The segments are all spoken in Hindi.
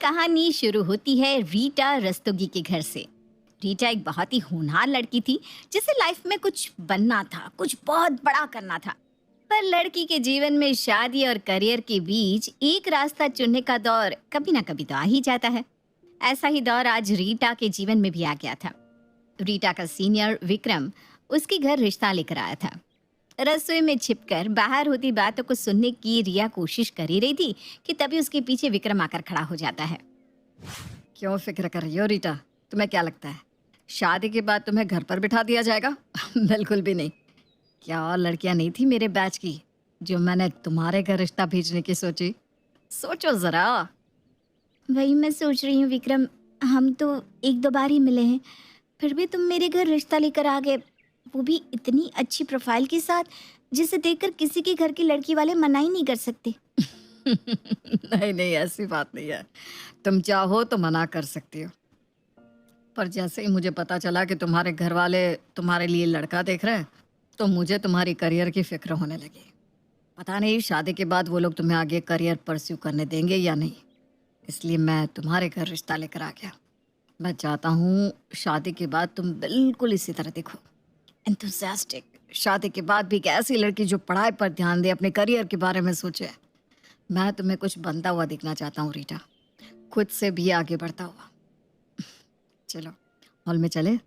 कहानी शुरू होती है रीटा रस्तोगी के घर से। रीटा एक बहुत ही होनहार लड़की थी जिसे लाइफ में कुछ बनना था, कुछ बहुत बड़ा करना था। पर लड़की के जीवन में शादी और करियर के बीच एक रास्ता चुनने का दौर कभी ना कभी तो आ ही जाता है। ऐसा ही दौर आज रीटा के जीवन में भी आ गया था। रीटा का सीनियर विक्रम उसके घर रिश्ता लेकर आया था। रसोई में छिपकर बाहर होती बातों को सुनने की रिया कोशिश कर ही रही थी कि तभी उसके पीछे विक्रम आकर खड़ा हो जाता है। क्यों फिक्र कर रही हो रीटा? तुम्हें क्या लगता है शादी के बाद तुम्हें घर पर बिठा दिया जाएगा? बिल्कुल भी नहीं। क्या और लड़कियां नहीं थी मेरे बैच की जो मैंने तुम्हारे घर रिश्ता भेजने की सोची? सोचो जरा। वही मैं सोच रही हूँ विक्रम, हम तो एक दो बार ही मिले हैं, फिर भी तुम मेरे घर रिश्ता लेकर आ गए, वो भी इतनी अच्छी प्रोफाइल के साथ जिसे देखकर किसी के घर की लड़की वाले मना ही नहीं कर सकते। नहीं नहीं, ऐसी बात नहीं है। तुम चाहो तो मना कर सकती हो, पर जैसे ही मुझे पता चला कि तुम्हारे घर वाले तुम्हारे लिए लड़का देख रहे हैं तो मुझे तुम्हारी करियर की फिक्र होने लगी। पता नहीं शादी के बाद वो लोग तुम्हें आगे करियर परस्यू करने देंगे या नहीं, इसलिए मैं तुम्हारे घर रिश्ता लेकर आ गया। मैं चाहता हूँ शादी के बाद तुम बिल्कुल इसी तरह दिखो, एंथुसियास्टिक। शादी के बाद भी एक ऐसी लड़की जो पढ़ाई पर ध्यान दे, अपने करियर के बारे में सोचे। मैं तुम्हें कुछ बनता हुआ दिखना चाहता हूँ रीटा, खुद से भी आगे बढ़ता हुआ। चलो हॉल में चले।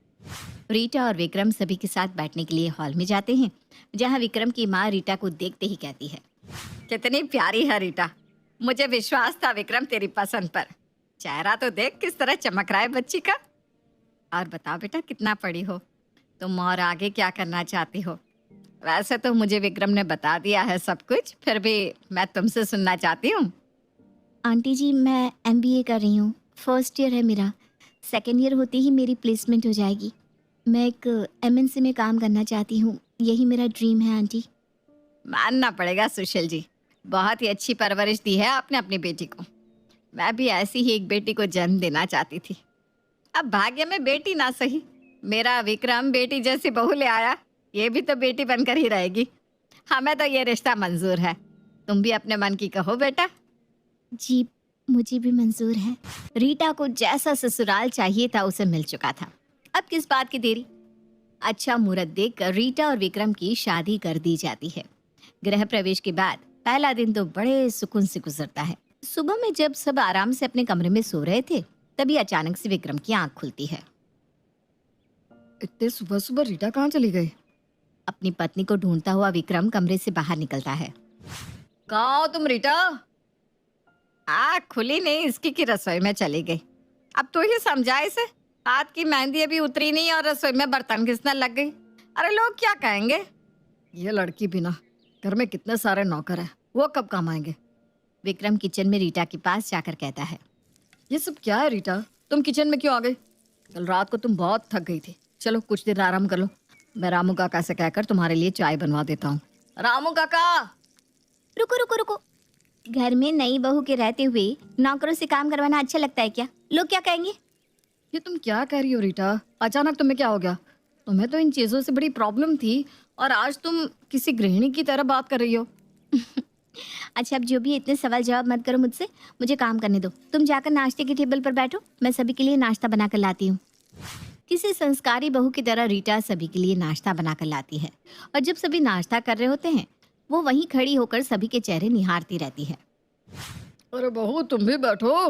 रीटा और विक्रम सभी के साथ बैठने के लिए हॉल में जाते हैं, जहाँ विक्रम की माँ रीटा को देखते ही कहती है, कितनी प्यारी है रीटा। मुझे विश्वास था विक्रम तेरी पसंद पर। चेहरा तो देख किस तरह चमक रहा है बच्ची का। और बताओ बेटा, कितना पढ़ी हो तुम और आगे क्या करना चाहती हो? वैसे तो मुझे विक्रम ने बता दिया है सब कुछ, फिर भी मैं तुमसे सुनना चाहती हूँ। आंटी जी मैं MBA कर रही हूँ, फर्स्ट ईयर है मेरा, सेकेंड ईयर होते ही मेरी प्लेसमेंट हो जाएगी। मैं एक MNC में काम करना चाहती हूँ, यही मेरा ड्रीम है आंटी। मानना पड़ेगा सुशील जी, बहुत ही अच्छी परवरिश दी है आपने अपनी बेटी को। मैं भी ऐसी ही एक बेटी को जन्म देना चाहती थी। अब भाग्य में बेटी ना सही, मेरा विक्रम बेटी जैसी बहू ले आया, ये भी तो बेटी बनकर ही रहेगी। हमें तो ये रिश्ता मंजूर है। तुम भी अपने मन की कहो बेटा। जी मुझे भी मंजूर है। रीटा को जैसा ससुराल चाहिए था उसे मिल चुका था, अब किस बात की देरी। अच्छा मुहूर्त देखकर रीटा और विक्रम की शादी कर दी जाती है। गृह प्रवेश के बाद पहला दिन तो बड़े सुकून से गुजरता है। सुबह में जब सब आराम से अपने कमरे में सो रहे थे, तभी अचानक से विक्रम की आंख खुलती है। इतने सुबह सुबह रीटा कहाँ चली गई? अपनी पत्नी को ढूंढता हुआ विक्रम कमरे से बाहर निकलता है। कहाँ हो तुम रीटा? आँख खुली नहीं इसकी कि रसोई में चली गई। अब तो ही समझा इसे, हाथ की मेहंदी अभी उतरी नहीं और रसोई में बर्तन घिसने लग गई। अरे लोग क्या कहेंगे? ये लड़की बिना, घर में कितने सारे नौकर हैं, वो कब काम आएंगे? विक्रम किचन में रीटा के पास जाकर कहता है, ये सब क्या है रीटा? तुम किचन में क्यों आ गई? कल रात को तुम बहुत थक गई थी। चलो कुछ देर आराम कर लो, मैं रामू काका से कहकर तुम्हारे लिए चाय बनवा देता हूँ। रामू काका! रुको रुको रुको, घर में नई बहू के रहते हुए नौकरों से काम करवाना अच्छा लगता है क्या? लोग क्या कहेंगे? ये तुम क्या कह रही हो रीटा? अचानक तुम्हें क्या हो गया? तुम्हें तो इन चीजों से बड़ी प्रॉब्लम थी और आज तुम किसी गृहिणी की तरह बात कर रही हो। अच्छा अब जो भी है, इतने सवाल जवाब मत करो मुझसे, मुझे काम करने दो। तुम जाकर नाश्ते की टेबल पर बैठो, मैं सभी के लिए नाश्ता बनाकर लाती हूँ। किसी संस्कारी बहू की तरह रीटा सभी के लिए नाश्ता बनाकर लाती है, और जब सभी नाश्ता कर रहे होते हैं वो वहीं खड़ी होकर सभी के चेहरे निहारती रहती है। अरे बहू तुम भी बैठो।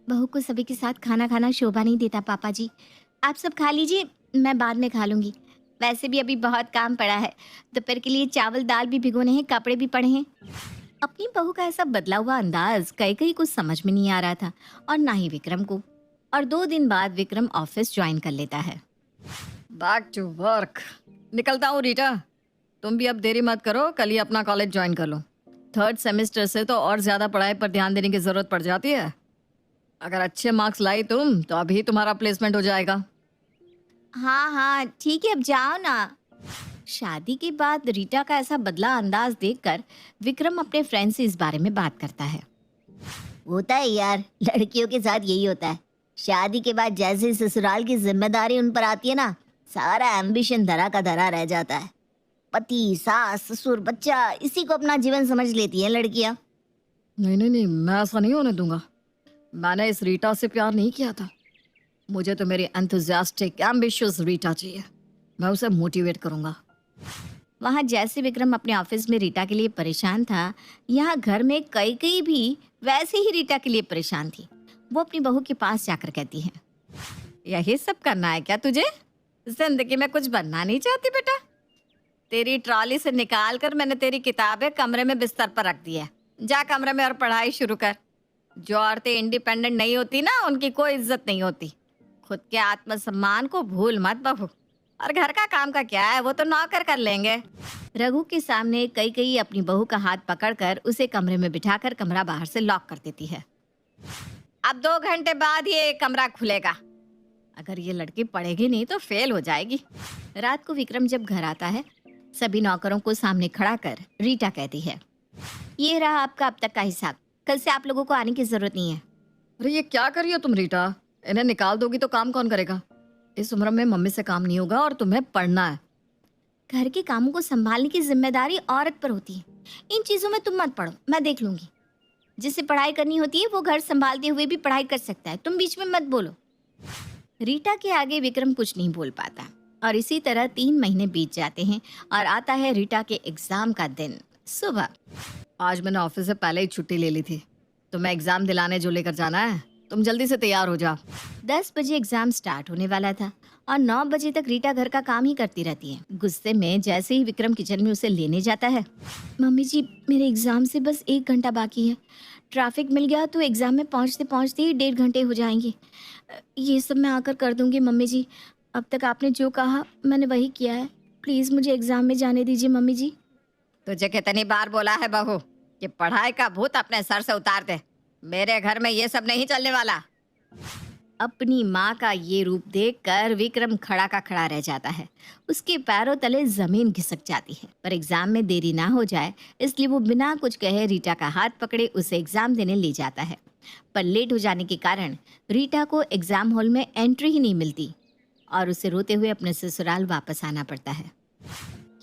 बहू को सभी के साथ खाना खाना शोभा नहीं देता पापा जी, आप सब खा लीजिए, मैं बाद में खा लूंगी। वैसे भी अभी बहुत काम पड़ा है, दोपहर के लिए चावल दाल भी भिगोने हैं, कपड़े भी पड़े हैं। अपनी बहू का ऐसा बदला हुआ अंदाज कई कई कुछ समझ में नहीं आ रहा था, और ना ही विक्रम को। और 2 दिन बाद विक्रम ऑफिस ज्वाइन कर लेता है। Back to work. निकलता हूँ रीटा, तुम भी अब देरी मत करो, कल ही अपना कॉलेज ज्वाइन कर लो। 3rd सेमेस्टर से तो और ज्यादा पढ़ाई पर ध्यान देने की जरूरत पड़ जाती है। अगर अच्छे मार्क्स लाई तुम तो अभी तुम्हारा प्लेसमेंट हो जाएगा। हाँ हाँ ठीक है, अब जाओ ना। शादी के बाद रीटा का ऐसा बदला अंदाज देखकर विक्रम अपने फ्रेंड से इस बारे में बात करता है। होता है यार, लड़कियों के साथ यही होता है। शादी के बाद जैसे ससुराल की जिम्मेदारी उन पर आती है ना, सारा एम्बिशन धरा का धरा रह जाता है। पति, सास, ससुर, बच्चा, इसी को अपना जीवन समझ लेती है लड़कियां। नहीं नहीं नहीं, मैं ऐसा नहीं होने दूंगा। मैंने इस रीटा से प्यार नहीं किया था। मुझे तो मेरी एंथुजियास्टिक एम्बिशियस रीटा चाहिए। मैं उसे मोटिवेट करूंगा। वहाँ जैसे विक्रम अपने ऑफिस में रीटा के लिए परेशान था, यहाँ घर में कई कई भी वैसे ही रीटा के लिए परेशान थी। वो अपनी बहू के पास जाकर कहती है, यही सब करना है क्या तुझे? जिंदगी में कुछ बनना नहीं चाहती बेटा? तेरी ट्रॉली से निकाल कर मैंने तेरी किताबें कमरे में बिस्तर पर रख दी है। जा कमरे में और पढ़ाई शुरू कर। जो औरतें इंडिपेंडेंट नहीं होती ना, उनकी कोई इज्जत नहीं होती। खुद के आत्मसम्मान को भूल मत बहू। और घर का काम का क्या है, वो तो नौकर कर लेंगे। रघु के सामने कई कई अपनी बहू का हाथ पकड़कर उसे कमरे में बिठाकर कमरा बाहर से लॉक कर देती है। अब 2 घंटे बाद ये कमरा खुलेगा। अगर ये लड़की पढ़ेगी नहीं तो फेल हो जाएगी। रात को विक्रम जब घर आता है, सभी नौकरों को सामने खड़ा कर रीटा कहती है, ये रहा आपका अब तक का हिसाब। कल से आप लोगों को आने की जरूरत नहीं है। अरे ये क्या कर रही हो तुम रीटा? इन्हें निकाल दोगी तो काम कौन करेगा? इस उम्र में मम्मी से काम नहीं होगा और तुम्हें पढ़ना है। घर के कामों को संभालने की जिम्मेदारी औरत पर होती है। इन चीजों में तुम मत पढ़ो, मैं देख लूंगी। जिसे पढ़ाई करनी होती है वो घर संभालते हुए भी पढ़ाई कर सकता है। तुम बीच में मत बोलो। रीटा के आगे विक्रम कुछ नहीं बोल पाता और इसी तरह 3 महीने बीत जाते हैं और आता है रीटा के एग्जाम का दिन। सुबह आज मैंने ऑफिस से पहले ही छुट्टी ले ली थी। तुम्हें एग्जाम दिलाने जो लेकर जाना है, तुम जल्दी से तैयार हो जाओ। 10 बजे एग्जाम स्टार्ट होने वाला था और 9 बजे तक रीटा घर का काम ही करती रहती है। गुस्से में जैसे ही विक्रम किचन में उसे लेने जाता है, मम्मी जी मेरे एग्जाम से बस 1 घंटा बाकी है। ट्रैफिक मिल गया तो एग्जाम में पहुंचते पहुंचते ही 1.5 घंटे हो जाएंगे। ये सब मैं आकर कर दूंगी मम्मी जी। अब तक आपने जो कहा मैंने वही किया है। प्लीज मुझे एग्जाम में जाने दीजिए मम्मी जी। तुझे कितनी बार बोला है बहू कि पढ़ाई का भूत अपने सर से उतार दे। मेरे घर में ये सब नहीं चलने वाला। अपनी माँ का ये रूप देखकर विक्रम खड़ा का खड़ा रह जाता है। उसके पैरों तले जमीन घिसक जाती है। पर एग्जाम में देरी ना हो जाए इसलिए वो बिना कुछ कहे रीटा का हाथ पकड़े उसे एग्जाम देने ले जाता है। पर लेट हो जाने के कारण रीटा को एग्जाम हॉल में एंट्री ही नहीं मिलती और उसे रोते हुए अपने ससुराल वापस आना पड़ता है।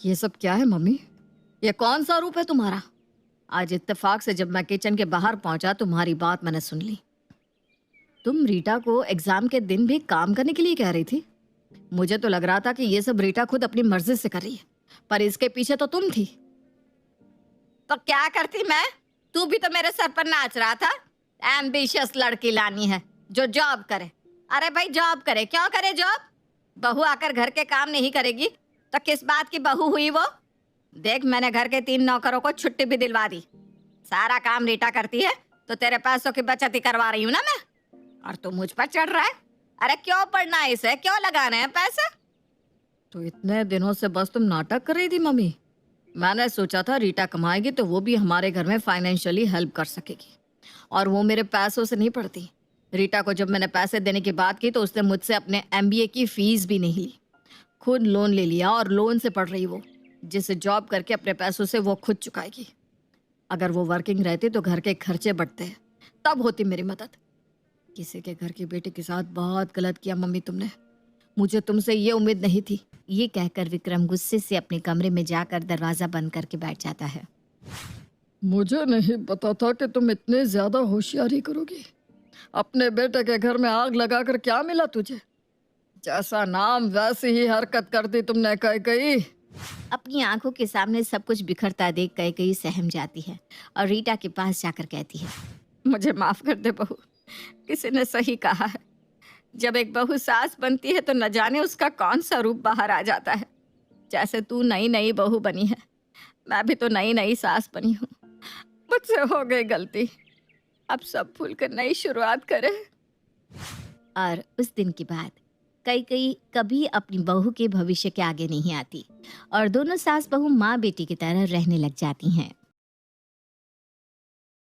ये सब क्या है मम्मी? ये कौन सा रूप है तुम्हारा? आज इत्तेफाक से जब मैं किचन के बाहर पहुंचा तुम्हारी बात मैंने सुन ली। तुम रीटा को एग्जाम के दिन भी काम करने के लिए कह रही थी। मुझे तो लग रहा था कि ये सब रीटा खुद अपनी मर्जी से कर रही है, पर इसके पीछे तो तुम थी। तो क्या करती मैं? तू भी तो मेरे सर पर नाच रहा था। एम्बिशियस लड़की लानी है जो जॉब करे। अरे भाई जॉब करे, क्यों करे जॉब? बहू आकर घर के काम नहीं करेगी तो किस बात की बहू हुई वो? देख मैंने घर के 3 नौकरों को छुट्टी भी दिलवा दी। सारा काम रीटा करती है तो तेरे पैसों की बचत ही करवा रही हूँ ना मैं। और तू मुझ पर चढ़ रहा है। अरे क्यों पढ़ना है इसे, क्यों लगाना है पैसे? तो इतने दिनों से बस तुम नाटक कर रही थी मम्मी। मैंने सोचा था रीटा कमाएगी तो वो भी हमारे घर में फाइनेंशियली हेल्प कर सकेगी और वो मेरे पैसों से नहीं पढ़ती। रीटा को जब मैंने पैसे देने की बात की तो उसने मुझसे अपने MBA की फीस भी नहीं ली। खुद लोन ले लिया और लोन से पढ़ रही वो, जिसे जॉब करके अपने पैसों से वो खुद चुकाएगी। अगर वो वर्किंग रहती तो घर के खर्चे बढ़ते, तब होती मेरी मदद। किसी के घर की बेटी के साथ बहुत गलत किया मम्मी तुमने। मुझे तुमसे ये उम्मीद नहीं थी। ये कहकर विक्रम गुस्से से अपने कमरे में जाकर दरवाजा बंद करके बैठ जाता है। मुझे नहीं पता था कि तुम इतने ज्यादा होशियारी करोगी। अपने बेटे के घर में आग लगाकर क्या मिला तुझे? जैसा नाम वैसी ही हरकत कर दी तुमने कई। अपनी आंखों के सामने सब कुछ बिखरता देख कई सहम जाती है और रीटा के पास जाकर कहती है, मुझे माफ कर दे बहू। किसी ने सही कहा है, जब एक बहू सास बनती है तो न जाने उसका कौन सा रूप बाहर आ जाता है। जैसे तू नई नई बहू बनी है, मैं भी तो नई नई सास बनी हूँ। मुझसे हो गई गलती, अब सब भूल कर नई शुरुआत करे। और उस दिन के बाद कई कभी अपनी बहू के भविष्य के आगे नहीं आती और दोनों सास बहू माँ बेटी की तरह रहने लग जाती हैं।